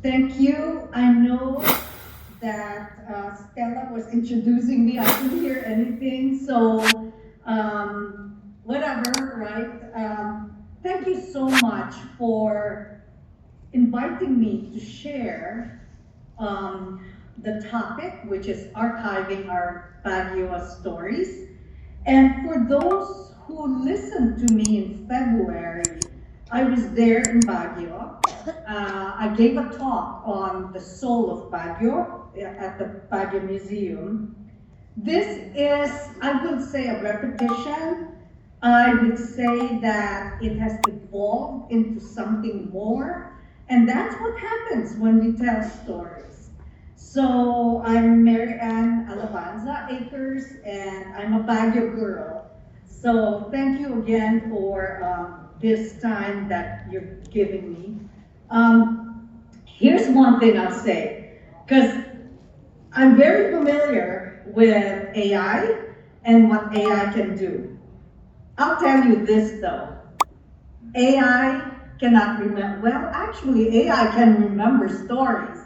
Thank you. I know that Stella was introducing me. I couldn't hear anything, so whatever, right? Thank you so much for inviting me to share the topic, which is archiving our Baguio stories. And for those who listened to me in February, I was there in Baguio. I gave a talk on the soul of Baguio at the Baguio Museum. This is, I would say, a repetition. I would say that it has evolved into something more, and that's what happens when we tell stories. So I'm Anne Alabanza Akers, and I'm a Baguio girl. So thank you again for this time that you're giving me. Here's one thing I'll say, because I'm very familiar with AI and what AI can do. I'll tell you this though, AI cannot remember, well actually AI can remember stories,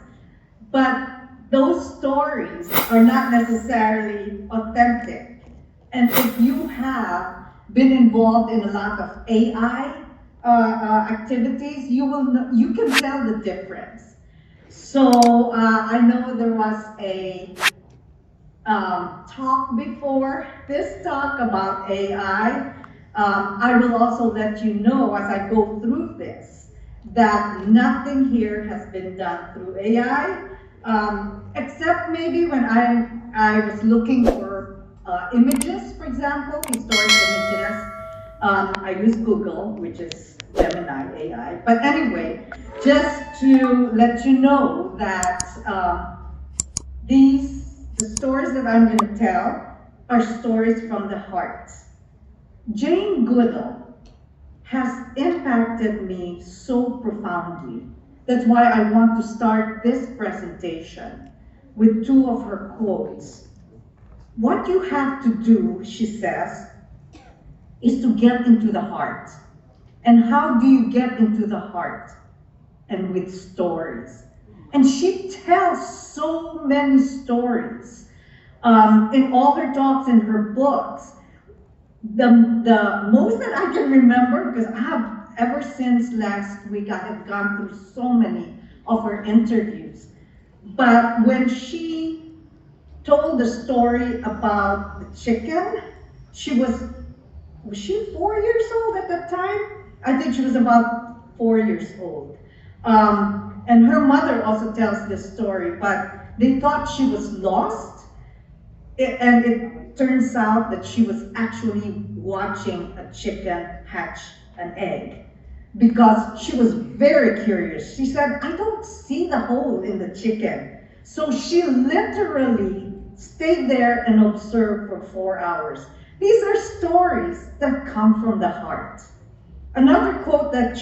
but those stories are not necessarily authentic. And if you have been involved in a lot of AI activities, you can tell the difference. So I know there was a talk before this talk about AI. I will also let you know as I go through this that nothing here has been done through AI, except maybe when I was looking for images, for example, historic images. I use Google, which is Gemini AI. But anyway, just to let you know that the stories that I'm going to tell are stories from the heart. Jane Goodall has impacted me so profoundly. That's why I want to start this presentation with two of her quotes. What you have to do, she says, is to get into the heart. And how do you get into the heart? And with stories. And she tells so many stories in all her talks and her books. The most that I can remember, because I have ever since last week, I have gone through so many of her interviews. But when she told the story about the chicken, was she 4 years old at that time? I think she was about 4 years old. And her mother also tells this story, but they thought she was lost. And it turns out that she was actually watching a chicken hatch an egg because she was very curious. She said, I don't see the hole in the chicken. So she literally stayed there and observed for 4 hours. These are stories that come from the heart. Another quote that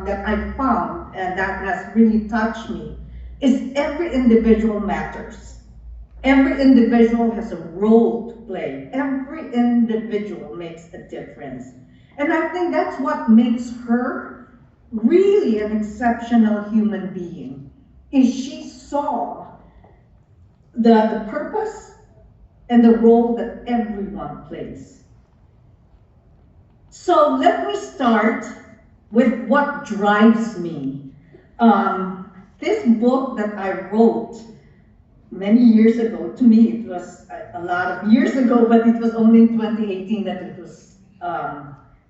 that I found and that has really touched me is every individual matters. Every individual has a role to play. Every individual makes a difference. And I think that's what makes her really an exceptional human being, is she saw the purpose and the role that everyone plays. So let me start with what drives me. This book that I wrote many years ago, to me it was a lot of years ago, but it was only in 2018 that it was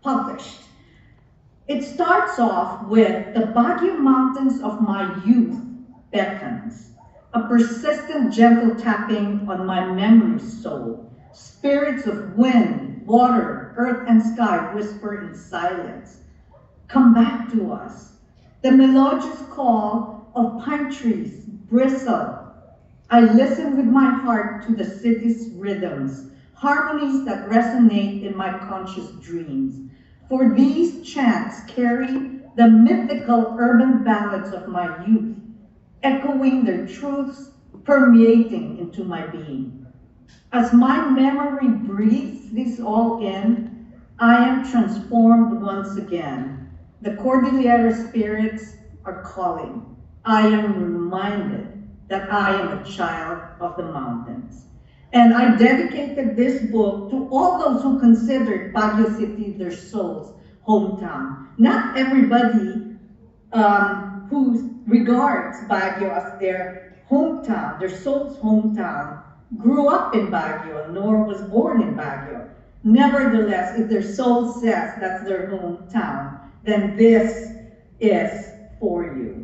published. It starts off with the Baguio mountains of my youth beckons, a persistent gentle tapping on my memory soul. Spirits of wind, water, earth, and sky whisper in silence. Come back to us. The melodious call of pine trees bristle. I listen with my heart to the city's rhythms, harmonies that resonate in my conscious dreams. For these chants carry the mythical urban ballads of my youth, echoing their truths, permeating into my being. As my memory breathes this all in, I am transformed once again. The Cordillera spirits are calling. I am reminded that I am a child of the mountains. And I dedicated this book to all those who considered Baguio City their soul's hometown. Not everybody who regards Baguio as their hometown, their soul's hometown, grew up in Baguio, nor was born in Baguio. Nevertheless, if their soul says that's their hometown, then this is for you.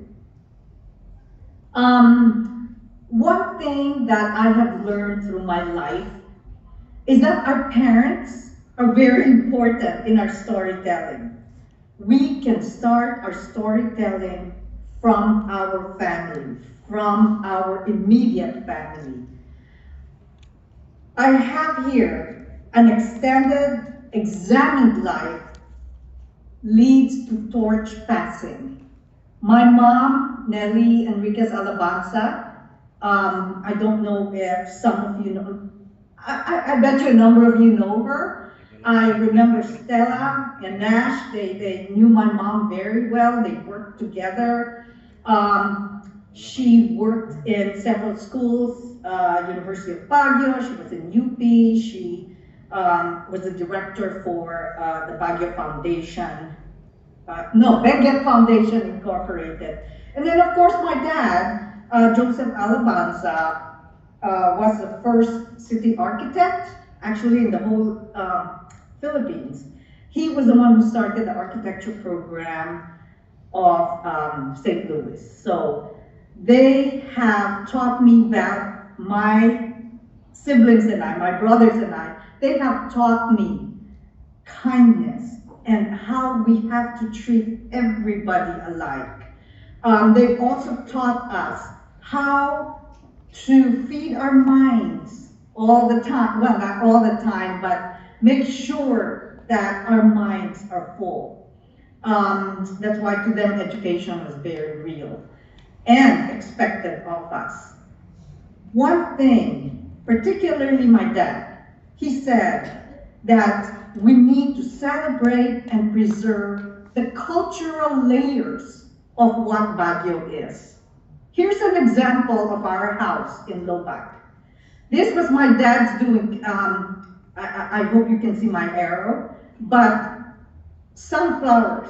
One thing that I have learned through my life is that our parents are very important in our storytelling. We can start our storytelling from our family, from our immediate family. I have here an extended, examined life leads to torch passing. My mom, Nelly Enriquez Alabanza, I don't know if some of you know, I bet you a number of you know her. I remember Stella and Nash, they knew my mom very well, they worked together. She worked in several schools, University of Baguio, she was in UP, she was the director for the Baguio Foundation, Benguet Foundation Incorporated. And then of course my dad, Joseph Alabanza, was the first city architect, actually in the whole Philippines. He was the one who started the architecture program of St. Louis. So they have taught me about my siblings and I, my brothers and I, they have taught me kindness and how we have to treat everybody alike. They've also taught us how to feed our minds all the time, well, not all the time, but make sure that our minds are full. That's why to them education was very real and expected of us. One thing, particularly my dad, he said that we need to celebrate and preserve the cultural layers of what Baguio is. Here's an example of our house in Lobac. This was my dad's doing, I hope you can see my arrow, but sunflowers,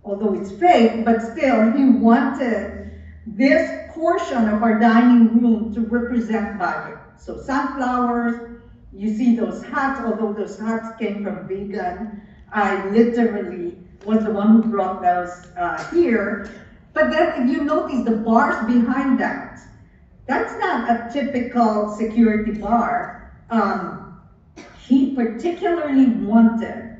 although it's fake, but still he wanted this portion of our dining room to represent Baguio. So sunflowers, you see those hats, although those hats came from vegan, I literally was the one who brought those here. But then if you notice the bars behind that, that's not a typical security bar. He particularly wanted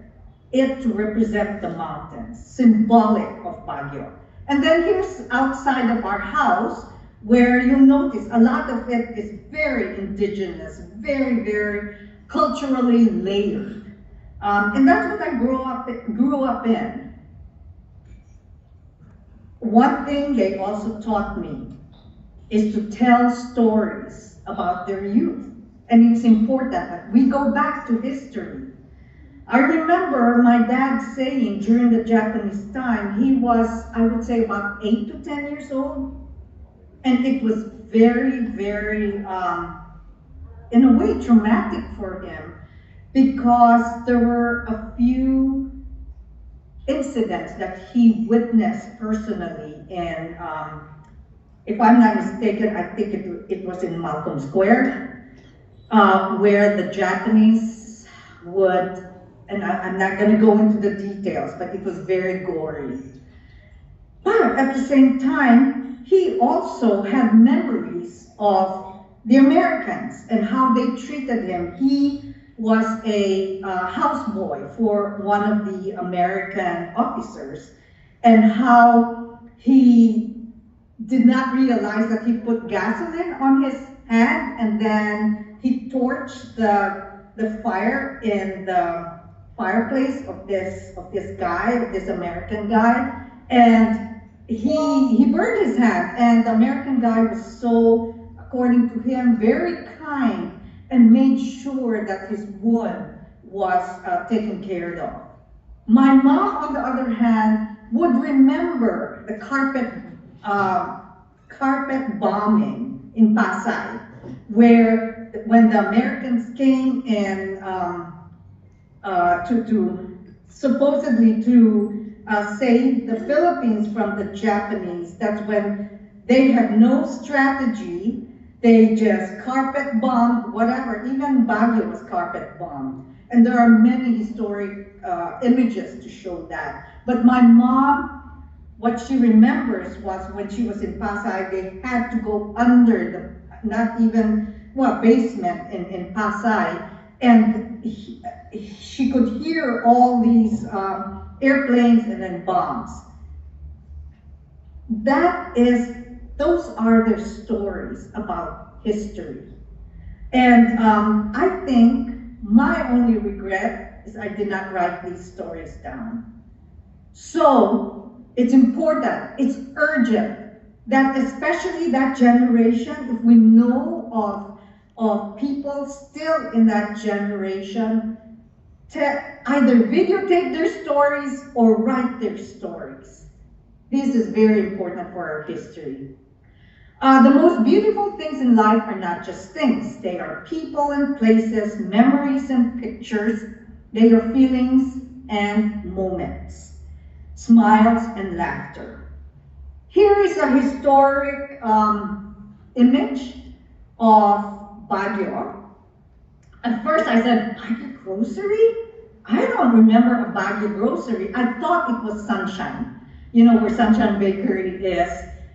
it to represent the mountains, symbolic of Baguio. And then here's outside of our house, where you'll notice a lot of it is very indigenous, very, very culturally layered. And that's what I grew up in. One thing they also taught me is to tell stories about their youth. And it's important that we go back to history. I remember my dad saying during the Japanese time, he was, I would say, about 8 to 10 years old. And it was very, very, in a way, traumatic for him because there were a few incidents that he witnessed personally. And if I'm not mistaken, I think it was in Malcolm Square, where the Japanese would, and I'm not going to go into the details, but it was very gory. But at the same time, he also had memories of the Americans and how they treated him. He was a houseboy for one of the American officers, and how he did not realize that he put gasoline on his hand and then he torched the fire in the fireplace of this American guy, and he burned his hand. And the American guy was so, according to him, very kind and made sure that his wound was taken care of. My mom, on the other hand, would remember the carpet carpet bombing in Pasay, where when the Americans came in to supposedly to save the Philippines from the Japanese. That's when they had no strategy. They just carpet bombed whatever. Even Baguio was carpet bombed. And there are many historic images to show that. But my mom, what she remembers was when she was in Pasay, they had to go under the, not even, well, basement in Pasay. And she could hear all these airplanes and then bombs. Those are their stories about history. And I think my only regret is I did not write these stories down. So it's important, it's urgent, that especially that generation, if we know of people still in that generation, to either videotape their stories or write their stories. This is very important for our history. The most beautiful things in life are not just things. They are people and places, memories and pictures. They are feelings and moments, smiles and laughter. Here is a historic image of Baguio. At first I said, Baguio grocery? I don't remember a Baguio grocery. I thought it was Sunshine, you know, where Sunshine Bakery is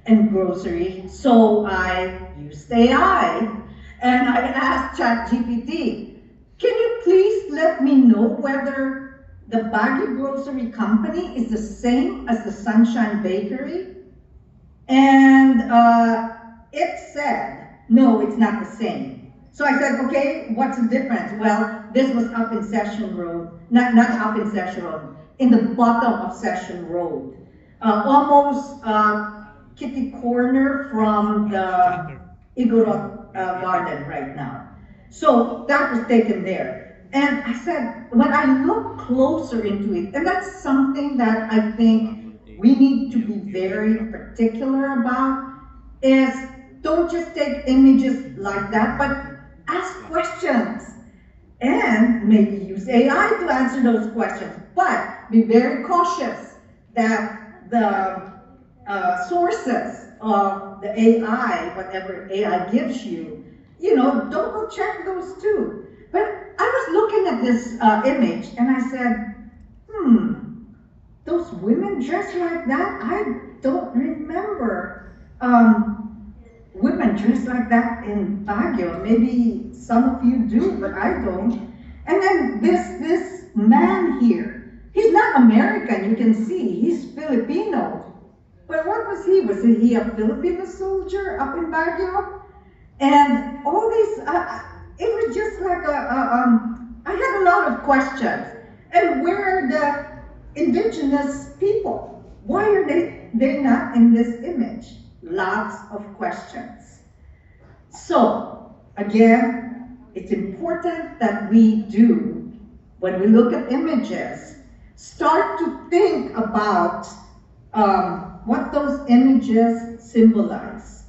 and grocery. So I used AI and I asked ChatGPT, can you please let me know whether the Baguio Grocery Company is the same as the Sunshine Bakery? And it said, no, it's not the same. So I said, okay, what's the difference? Well, this was up in Session Road, not up in Session Road, in the bottom of Session Road. Almost kitty corner from the Igorot garden right now. So that was taken there. And I said, when I look closer into it, and that's something that I think we need to be very particular about, is don't just take images like that, but ask questions. And maybe use AI to answer those questions. But be very cautious that the sources of the AI, whatever AI gives you, you know, don't go check those too. But I was looking at this image and I said, those women dressed like that? I don't remember women dressed like that in Baguio. Maybe some of you do, but I don't. And then this man here, he's not American, you can see, he's Filipino. But what was he? Was he a Filipino soldier up in Baguio? And all these, it was just like I had a lot of questions. And where are the indigenous people? Why are they not in this image? Lots of questions. So, again, it's important that we do, when we look at images, start to think about what those images symbolize.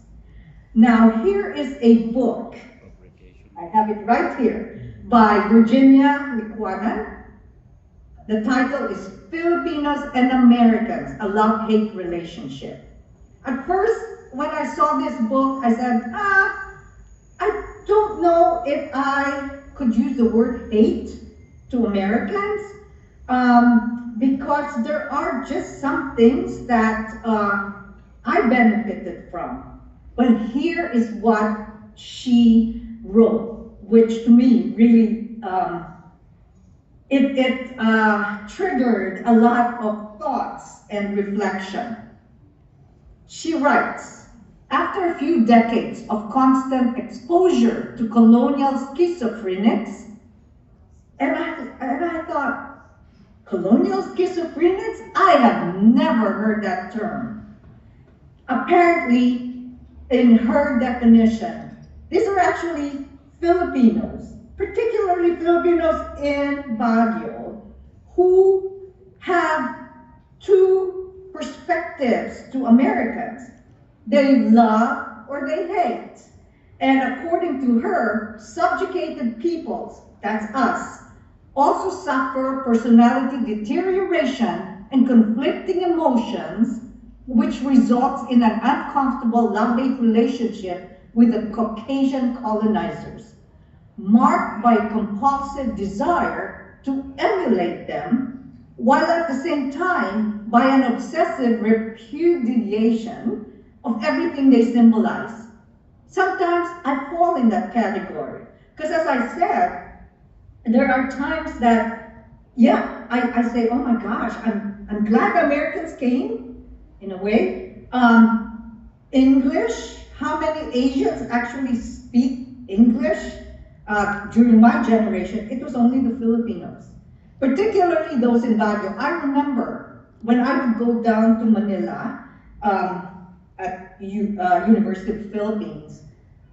Now, here is a book, I have it right here, by Virginia Liquanan. The title is Filipinos and Americans, a Love-Hate Relationship. At first, when I saw this book, I said, I don't know if I could use the word hate to Americans, because there are just some things that I benefited from. But here is what she wrote, which to me really, it triggered a lot of thoughts and reflection. She writes, after a few decades of constant exposure to colonial schizophrenics, and I thought, colonial schizophrenics? I have never heard that term. Apparently, in her definition, these are actually Filipinos, particularly Filipinos in Baguio, who have two perspectives to Americans. They love or they hate. And according to her, subjugated peoples, that's us, also suffer personality deterioration and conflicting emotions, which results in an uncomfortable love-hate relationship with the Caucasian colonizers, marked by a compulsive desire to emulate them, while at the same time by an obsessive repudiation of everything they symbolize. Sometimes I fall in that category. Because as I said, there are times that, yeah, I say, oh my gosh, I'm glad Americans came, in a way. English, how many Asians actually speak English? During my generation, it was only the Filipinos, particularly those in Baguio. I remember when I would go down to Manila at University of the Philippines,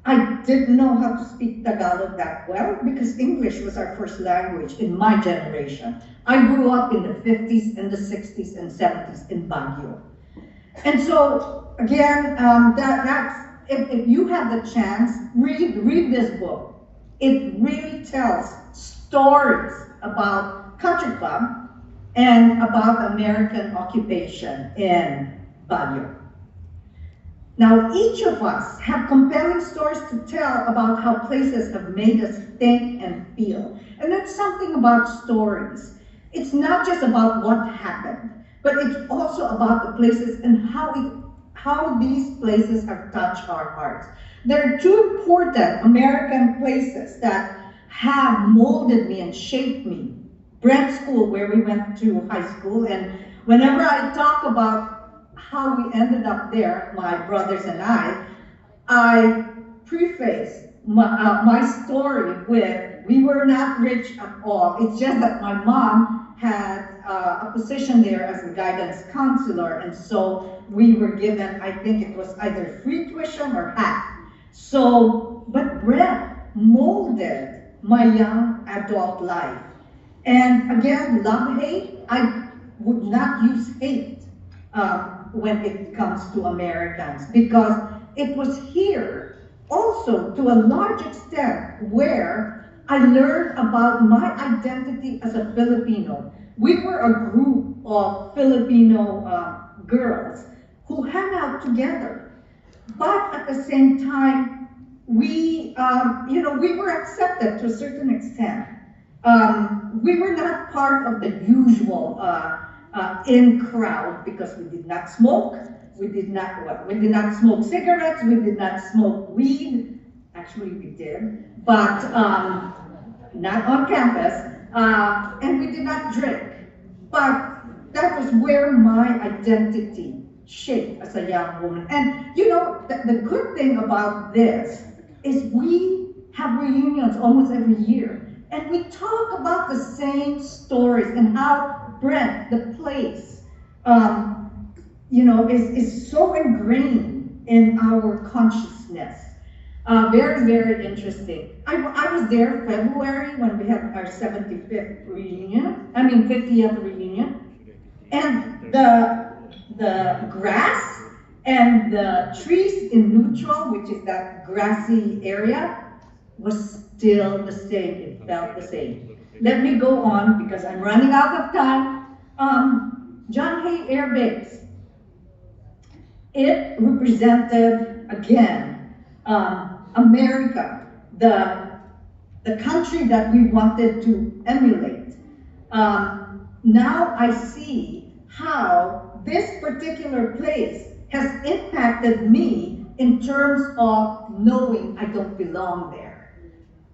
I didn't know how to speak Tagalog that well because English was our first language in my generation. I grew up in the 50s and the 60s and 70s in Baguio. And so, again, that's if you have the chance, read this book. It really tells stories about Country Club and about American occupation in Baguio. Now, each of us have compelling stories to tell about how places have made us think and feel. And that's something about stories. It's not just about what happened, but it's also about the places and how these places have touched our hearts. There are two important American places that have molded me and shaped me. Brent School, where we went to high school, and whenever I talk about how we ended up there, my brothers and I preface my story with, we were not rich at all. It's just that my mom had a position there as a guidance counselor, and so we were given, I think it was either free tuition or half. So, but Brett molded my young adult life. And again, love, hate, I would not use hate when it comes to Americans, because it was here also to a large extent where I learned about my identity as a Filipino. We were a group of Filipino girls who hung out together, but at the same time, we were accepted to a certain extent. We were not part of the usual in crowd because we did not smoke. We did not smoke cigarettes. We did not smoke weed. Actually, we did, but not on campus. And we did not drink. But that was where my identity shaped as a young woman. And you know, the good thing about this is we have reunions almost every year. And we talk about the same stories and how Brent, the place, is so ingrained in our consciousness. Very, very interesting. I was there February when we had our 50th reunion. And the grass and the trees in neutral, which is that grassy area, was still the same. It felt the same. Let me go on because I'm running out of time. John Hay Air Base. It represented, again, America, the country that we wanted to emulate. Now I see how this particular place has impacted me in terms of knowing I don't belong there.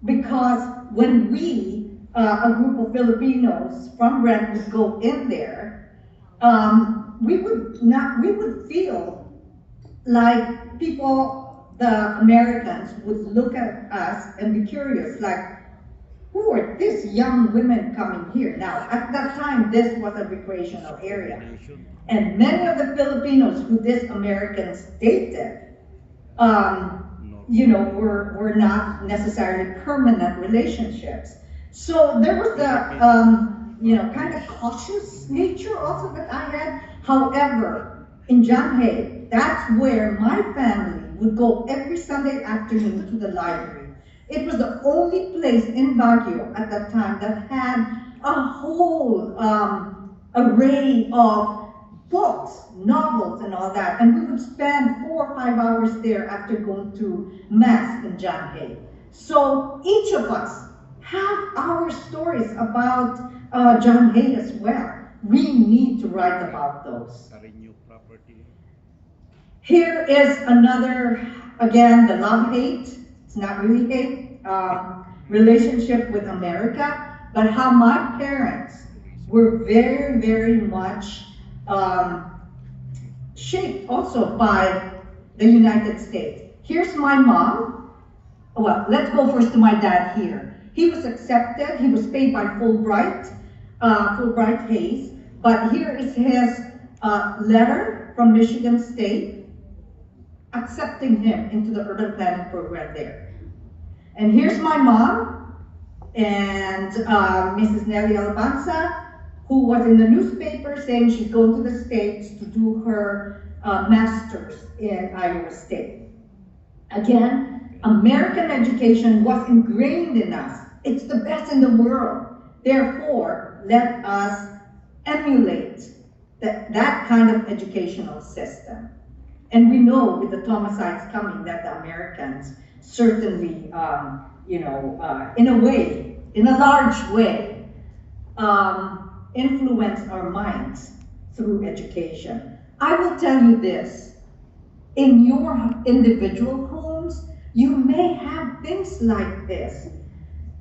Because when we, a group of Filipinos from Brent, would go in there, we would feel like people, the Americans, would look at us and be curious, like, who are these young women coming here? Now, at that time, this was a recreational area. And many of the Filipinos who these Americans dated, were not necessarily permanent relationships. So there was the, kind of cautious nature also that I had. However, in John Hay, That's where my family would go every Sunday afternoon to the library. It was the only place in Baguio at that time that had a whole array of books, novels, and all that. And we would spend 4 or 5 hours there after going to Mass in John Hay. So each of us have our stories about John Hay as well. We need to write about those. Here is another, again, the love-hate. It's not really hate, relationship with America, but how my parents were very, very much shaped also by the United States. Here's my mom. Well, let's go first to my dad here. He was accepted, he was paid by Fulbright Hayes, but here is his letter from Michigan State accepting him into the urban planning program there. And here's my mom and Mrs. Anne Alabanza, who was in the newspaper saying she's going to the States to do her master's in Iowa State. Again, American education was ingrained in us. It's the best in the world. Therefore, let us emulate that kind of educational system. And we know with the Thomasites coming that the Americans certainly, in a way, in a large way, influence our minds through education. I will tell you this, in your individual homes, you may have things like this.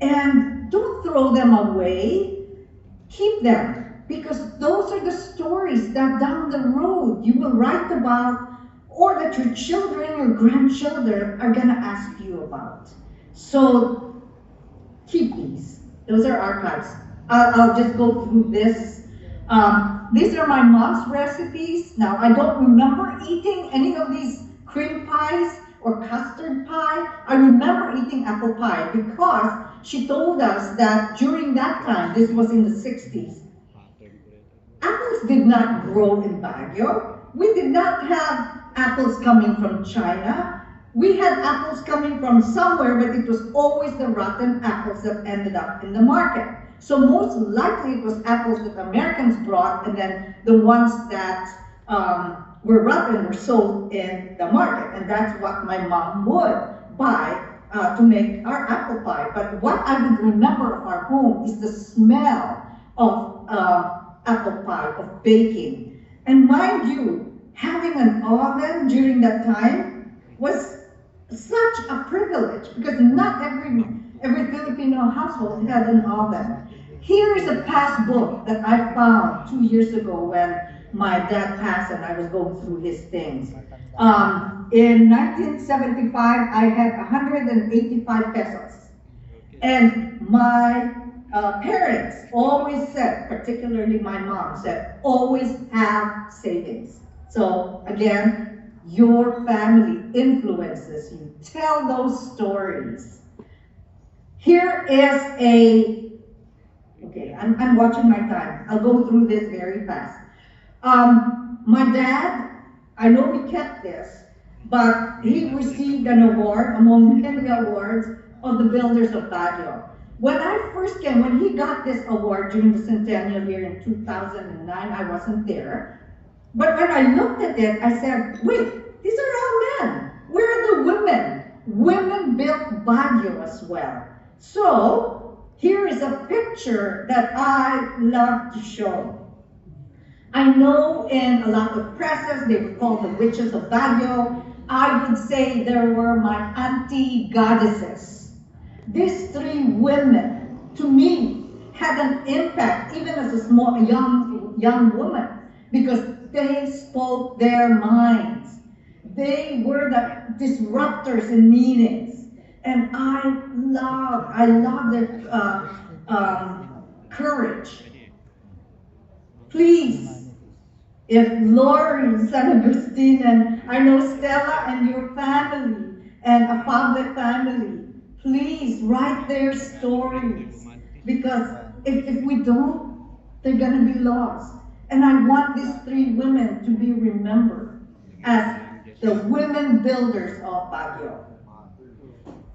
And don't throw them away, keep them, because those are the stories that down the road you will write about, or that your children or grandchildren are gonna ask you about. So keep these. Those are archives. I'll just go through this. These are my mom's recipes. Now, I don't remember eating any of these cream pies or custard pie. I remember eating apple pie because she told us that during that time, this was in the 60s, apples did not grow in Baguio. We did not have apples coming from China. We had apples coming from somewhere, but it was always the rotten apples that ended up in the market. So most likely it was apples that Americans brought, and then the ones that were rotten were sold in the market. And that's what my mom would buy to make our apple pie. But what I would remember of our home is the smell of apple pie, of baking. And mind you, having an oven during that time was such a privilege because not every Filipino household had an oven. Here is a passbook that I found 2 years ago when my dad passed and I was going through his things. In 1975, I had 185 pesos. And my parents always said, particularly my mom said, always have savings. So again, your family influences you. Tell those stories. Here is okay, I'm watching my time. I'll go through this very fast. My dad, I know we kept this, but he received an award among many awards of the Builders of Baguio. When I first came, when he got this award during the centennial year in 2009, I wasn't there. But when I looked at it, I said, wait, these are all men. Where are the women? Women built Baguio as well. So, here is a picture that I love to show. I know in a lot of presses, they were called the witches of Baguio. I would say there were my auntie goddesses. These three women, to me, had an impact, even as a young woman, because they spoke their minds. They were the disruptors in meetings. And I love their courage. Please, if Lori, San Agustin, and I know Stella and your family, and a Afable family, please write their stories. Because if we don't, they're gonna be lost. And I want these three women to be remembered. as the women builders of Baguio.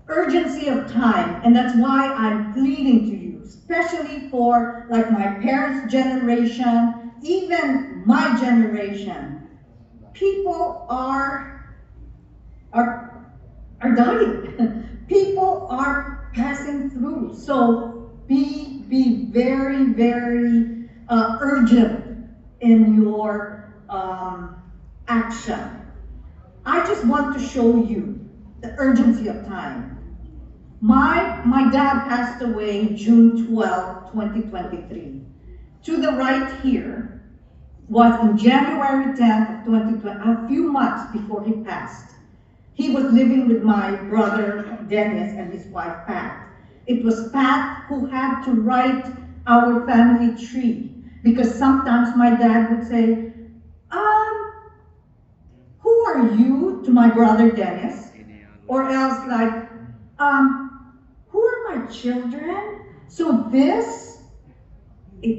Urgency of time, and that's why I'm pleading to you, especially for like my parents' generation, even my generation. People are dying. People are passing through. So be very, very urgent in your action. I just want to show you the urgency of time. My dad passed away June 12, 2023. To the right here was in January 10th of 2020, a few months before he passed. He was living with my brother Dennis and his wife Pat. It was Pat who had to write our family tree because sometimes my dad would say, who are you, to my brother Dennis? Or else like, who are my children? So this,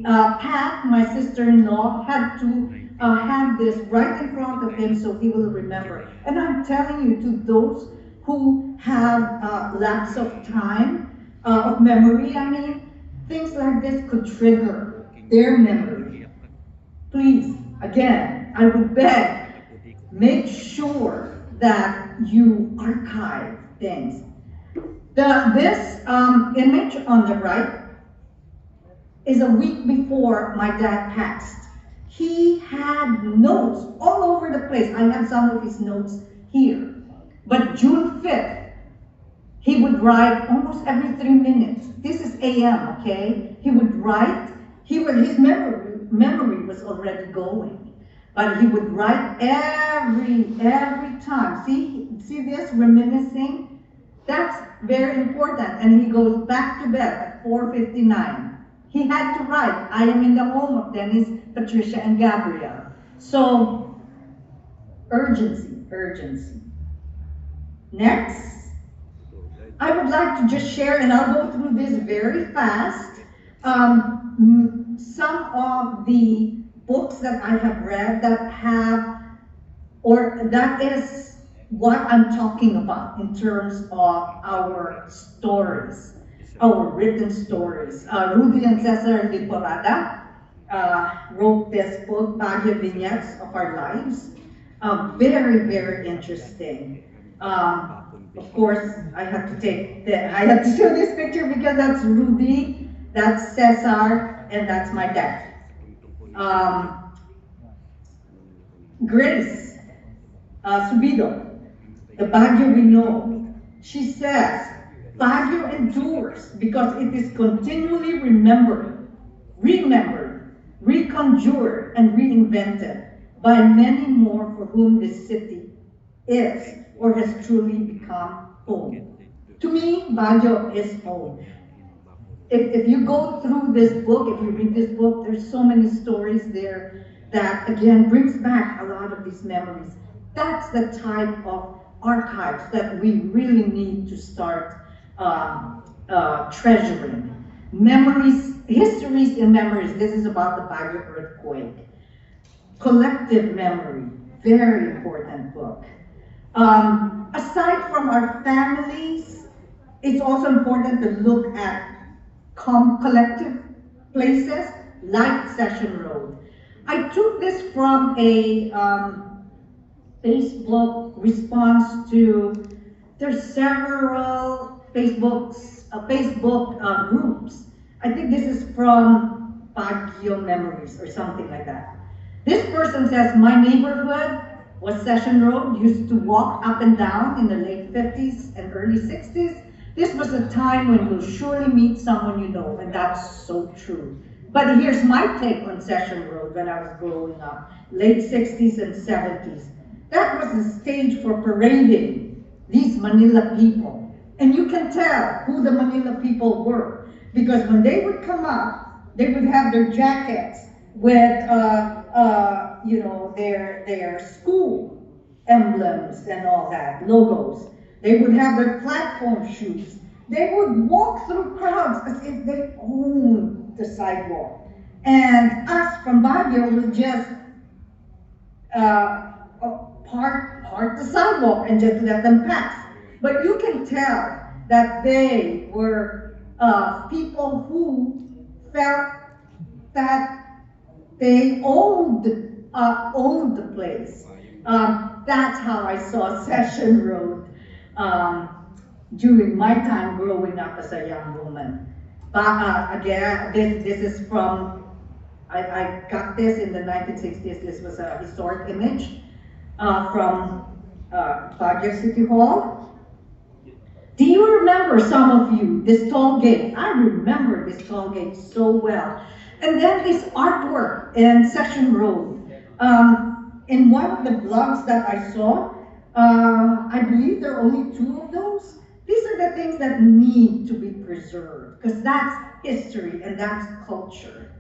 Pat, my sister-in-law, had to have this right in front of him so he will remember. And I'm telling you, to those who have lapse of time, of memory, I mean, things like this could trigger their memory. Please, again, I would beg, make sure that you archive things. This image on the right is a week before my dad passed. He had notes all over the place. I have some of his notes here. But June 5th, he would write almost every 3 minutes. This is AM, okay? He would write. His memory was already going. But he would write every time. See this, reminiscing? That's very important. And he goes back to bed at 4:59. He had to write, I am in the home of Dennis, Patricia, and Gabrielle. So, urgency. Next, I would like to just share, and I'll go through this very fast, some of the books that I have read that have, or that is what I'm talking about in terms of our stories, our written stories. Rudy and Cesar de Porada wrote this book, Baguio Vignettes of Our Lives. Very, very interesting. Of course, I have to show this picture because that's Rudy, that's Cesar, and that's my dad. Grace Subido, the Baguio we know, she says, Baguio endures because it is continually remembered, reconjured, and reinvented by many more for whom this city is or has truly become home. To me, Baguio is home. If you go through this book, if you read this book, there's so many stories there that, again, brings back a lot of these memories. That's the type of archives that we really need to start treasuring. Memories, histories and memories. This is about the Baguio earthquake. Collective memory, very important book. Aside from our families, it's also important to look at collective places like Session Road. I took this from a Facebook response to, there's several Facebook groups. I think this is from Baguio Memories or something like that. This person says, my neighborhood was Session Road, used to walk up and down in the late 50s and early 60s. This was a time when you'll surely meet someone you know, and that's so true. But here's my take on Session Road when I was growing up, late 60s and 70s. That was the stage for parading these Manila people. And you can tell who the Manila people were, because when they would come up, they would have their jackets with their school emblems and all that, logos. They would have their platform shoes. They would walk through crowds as if they owned the sidewalk. And us from Baguio would just park the sidewalk and just let them pass. But you can tell that they were people who felt that they owned the place. That's how I saw Session Road during my time growing up as a young woman. But again, this is from, I got this in the 1960s. This was a historic image from Baguio City Hall. Do you remember, some of you, this toll gate? I remember this toll gate so well. And then this artwork in Session Road. In one of the blogs that I saw, I believe there are only 2 of those. These are the things that need to be preserved, because that's history and that's culture.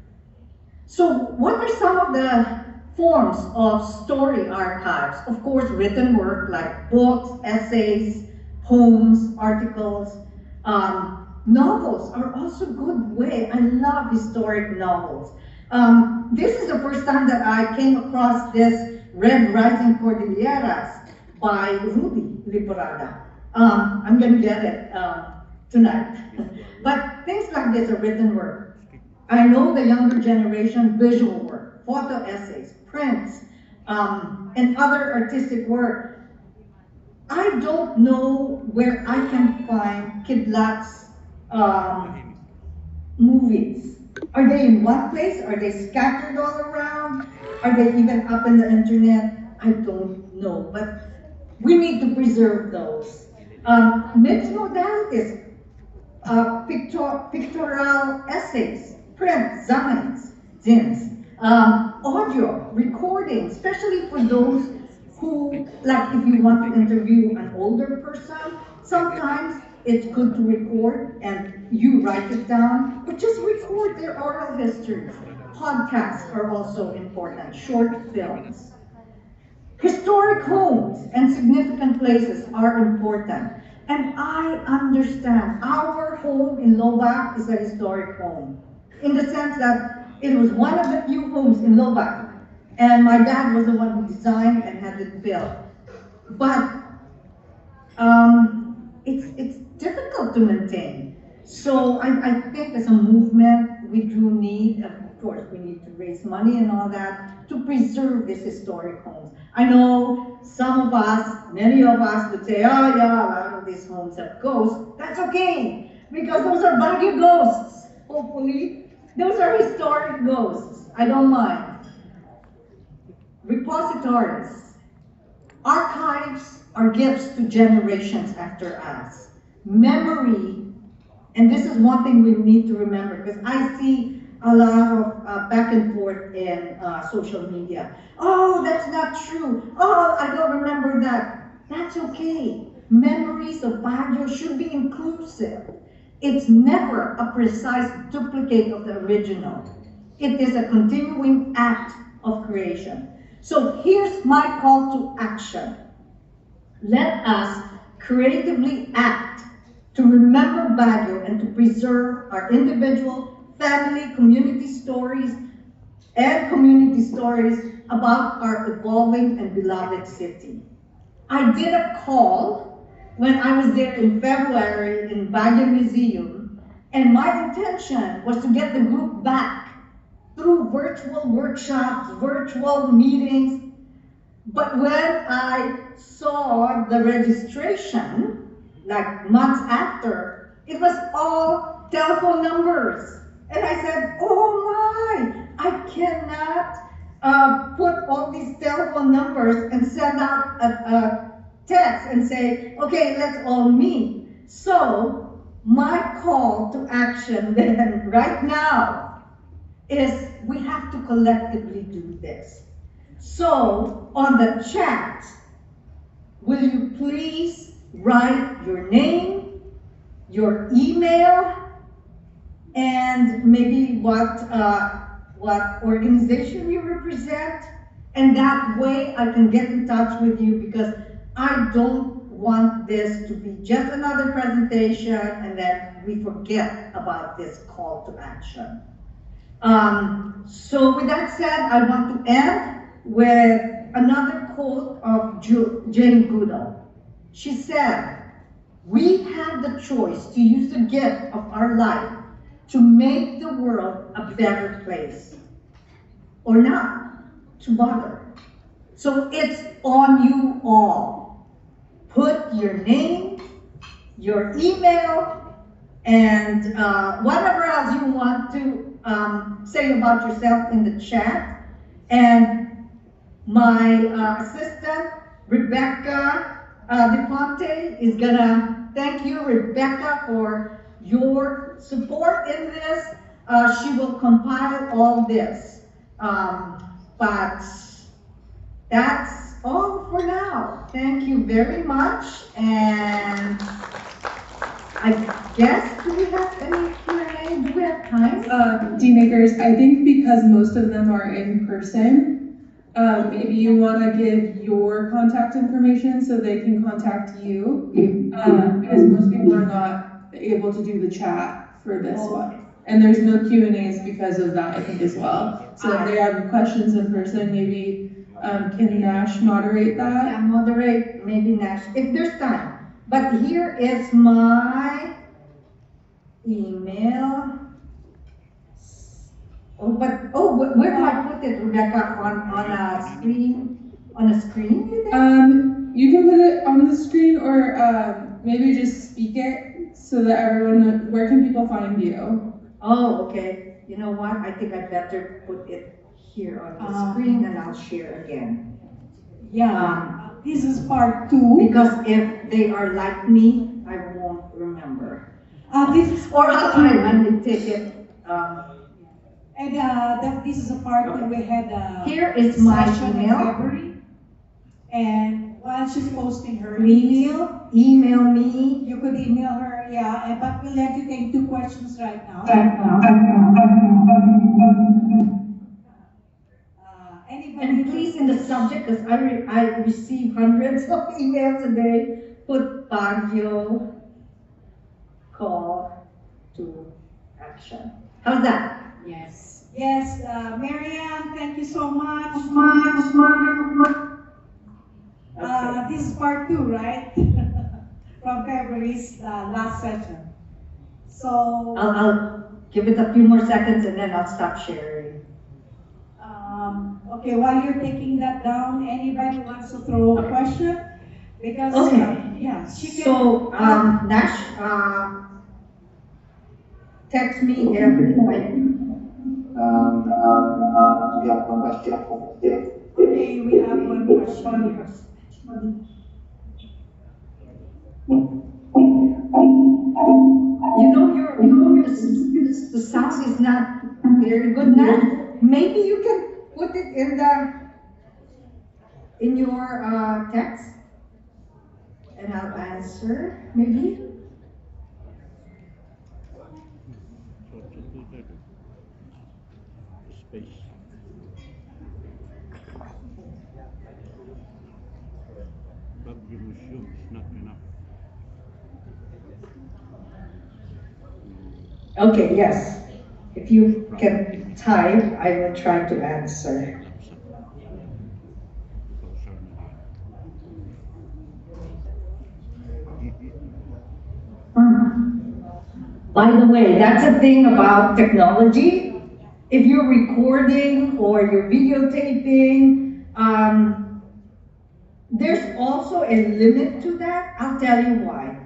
So what are some of the forms of story archives? Of course, written work like books, essays, poems, articles. Novels are also a good way. I love historic novels. This is the first time that I came across this Red Rising Cordilleras by Rudy Liporada. I'm gonna get it tonight. But things like this are written work. I know the younger generation, visual work, photo essays, prints, and other artistic work. I don't know where I can find Kidlat's movies. Are they in one place? Are they scattered all around? Are they even up in the internet? I don't know, but we need to preserve those. Mixed modalities, pictorial essays, print, zines, audio, recording, especially for those who, like if you want to interview an older person, sometimes it's good to record and you write it down, but just record their oral histories. Podcasts are also important, short films. Historic homes and significant places are important. And I understand our home in Lobac is a historic home, in the sense that it was one of the few homes in Lobac. And my dad was the one who designed and had it built. But it's difficult to maintain. So I think as a movement, we do need, of course, we need to raise money and all that to preserve these historic homes. I know some of us, many of us would say, oh yeah, a lot of these homes have ghosts. That's okay, because those are Baguio ghosts, hopefully. Those are historic ghosts. I don't mind. Repositories. Archives are gifts to generations after us. Memory, and this is one thing we need to remember, because I see a lot of back and forth in social media. Oh, that's not true. Oh, I don't remember that. That's okay. Memories of Baguio should be inclusive. It's never a precise duplicate of the original. It is a continuing act of creation. So here's my call to action. Let us creatively act to remember Baguio and to preserve our individual, family, community stories about our evolving and beloved city. I did a call when I was there in February in Baguio Museum, and my intention was to get the group back through virtual workshops, virtual meetings. But when I saw the registration, like months after, it was all telephone numbers. And I said, oh my, I cannot put all these telephone numbers and send out a text and say, okay, let's all meet. So my call to action then, right now, is we have to collectively do this. So on the chat, will you please write your name, your email, and maybe what organization you represent, and that way I can get in touch with you, because I don't want this to be just another presentation and then we forget about this call to action. So with that said, I want to end with another quote of Jane Goodall. She said, "We have the choice to use the gift of our life to make the world a better place, or not to bother." So it's on you all. Put your name, your email, and whatever else you want to say about yourself in the chat. And my assistant, Rebecca DePonte, is gonna thank you, Rebecca, for your support in this. She will compile all this. But that's all for now. Thank you very much. And I guess, do we have any Q&A? Do we have time? Dean Akers, I think because most of them are in person, maybe you want to give your contact information so they can contact you, because most people are not able to do the chat for this one. And there's no Q&As because of that, I think, as well. So if they have questions in person, maybe can Nash moderate that? Yeah, moderate, maybe Nash, if there's time. But here is my email. Where do I put it, Rebecca? On a screen? On a screen, you think? You can put it on the screen, or maybe just speak it so that everyone knows. Where can people find you? Oh, okay. You know what? I think I better put it here on the screen, and I'll share again. Yeah, this is part 2. Because if they are like me, I won't remember. This is Or part I'll 2. randomly take it. And this is a part 2. We had a Here is my session in email. February. And while she's posting her Email me. you could email her, yeah. But we'll entertain 2 questions right now. Anybody? And please, in the subject, because I receive hundreds of emails a day, put Baguio call to action. How's that? Yes. Yes, Marianne, thank you so much. This is part 2, right? From February's last session. So, I'll give it a few more seconds and then I'll stop sharing. okay, while you're taking that down, anybody wants to throw a question? Because, yeah, she can. So, Nash, text me if We have one question. Okay, we have one question. you know the sound is not very good now. Maybe you can put it in your text, and I'll answer. Maybe. Space. But you assume it's not enough. Okay. Yes. If you can type, I will try to answer. By the way, that's the thing about technology. If you're recording or you're videotaping, there's also a limit to that. I'll tell you why.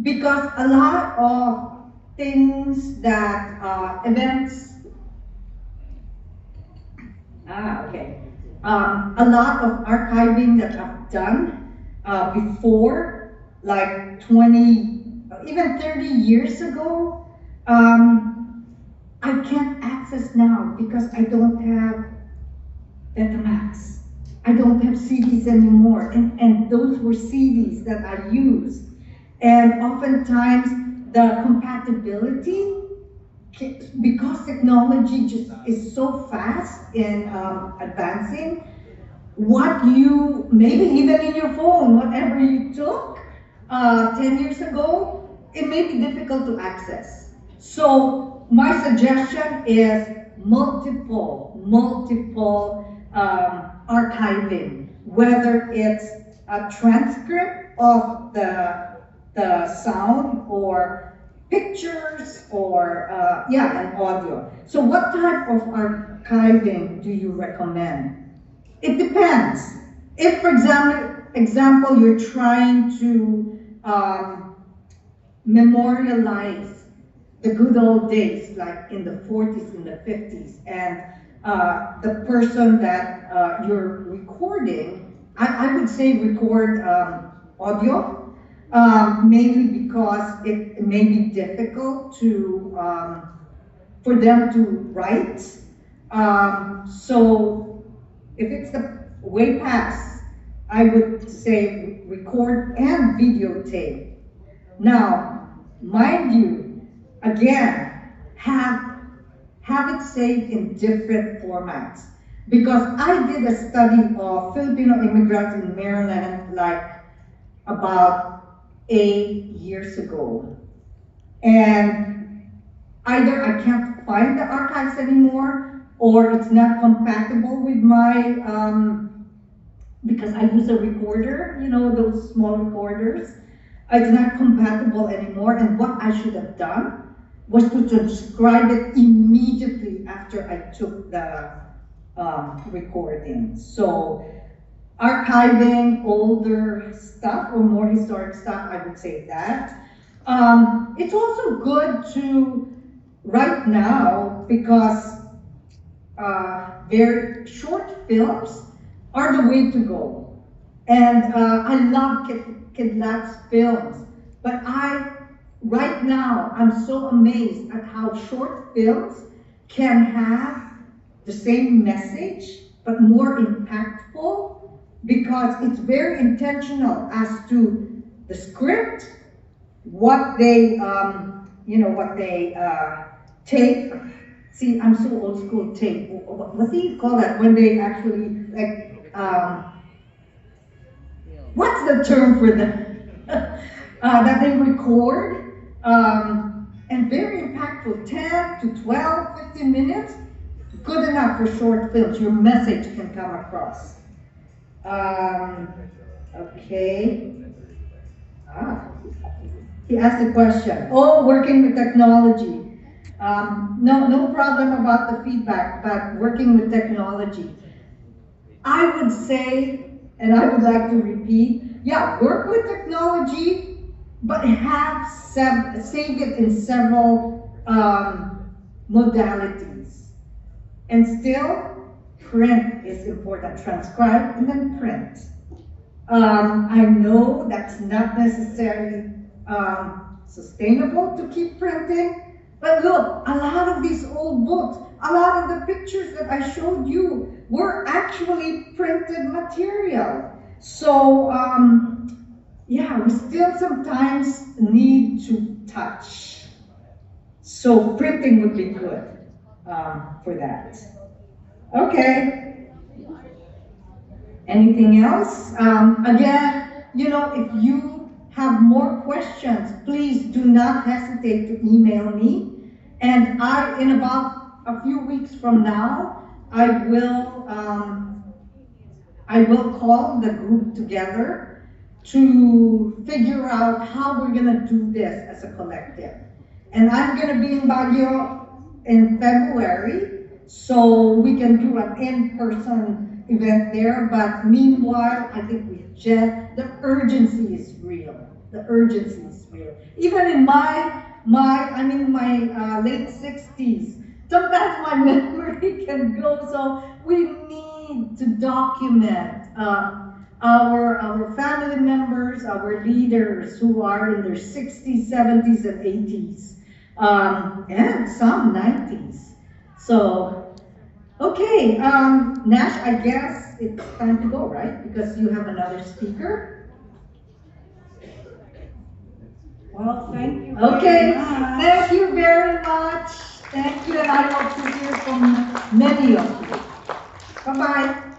Because a lot of things that events, a lot of archiving that I've done before, like 20, even 30 years ago, I can't access now because I don't have Betamax. I don't have CDs anymore, and those were CDs that I used. And oftentimes the compatibility, because technology just is so fast in advancing, what you, maybe even in your phone, whatever you took 10 years ago, it may be difficult to access. So my suggestion is multiple archiving. whether it's a transcript of the sound or pictures or, and audio. So what type of archiving do you recommend? It depends. If, for example, you're trying to memorialize the good old days, like in the 40s, in the 50s, and the person that you're recording, I would say record audio, mainly because it may be difficult to for them to write. So if it's the way past, I would say record and videotape. Now, mind you, again, have it saved in different formats. Because I did a study of Filipino immigrants in Maryland like about 8 years ago. And either I can't find the archives anymore, or it's not compatible with my, because I use a recorder, you know, those small recorders. It's not compatible anymore, and what I should have done was to transcribe it immediately after I took the recording. So archiving older stuff or more historic stuff, I would say that. It's also good to, right now, because very short films are the way to go. And I love Kidlat's films, but right now, I'm so amazed at how short films can have the same message, but more impactful, because it's very intentional as to the script, what they, tape. See, I'm so old school, tape. What do you call that when they actually, like, what's the term for that? That they record, and very impactful, 10 to 12, 15 minutes, good enough for short films. Your message can come across. Okay. He asked a question. Oh, working with technology. No problem about the feedback, but working with technology. I would say, and I would like to repeat, yeah, work with technology, but save it in several modalities. And still, print is important. Transcribe and then print. I know that's not necessarily sustainable to keep printing, but look, a lot of these old books, a lot of the pictures that I showed you were actually printed material. So, we still sometimes need to touch. So printing would be good for that. Okay. Anything else? Again, if you have more questions, please do not hesitate to email me. And in about a few weeks from now, I will call the group together to figure out how we're gonna do this as a collective. And I'm gonna be in Baguio in February, so we can do an in-person event there. But meanwhile, I think the urgency is real. The urgency is real. Even in I'm in my late 60s. Sometimes my memory can go, so we need to document our family members, our leaders who are in their 60s, 70s, and 80s, and some 90s. So, okay, Nash, I guess it's time to go, right? Because you have another speaker. Well, thank you Okay, very much. thank you very much. Thank you, and I hope to hear from many of you. Bye-bye.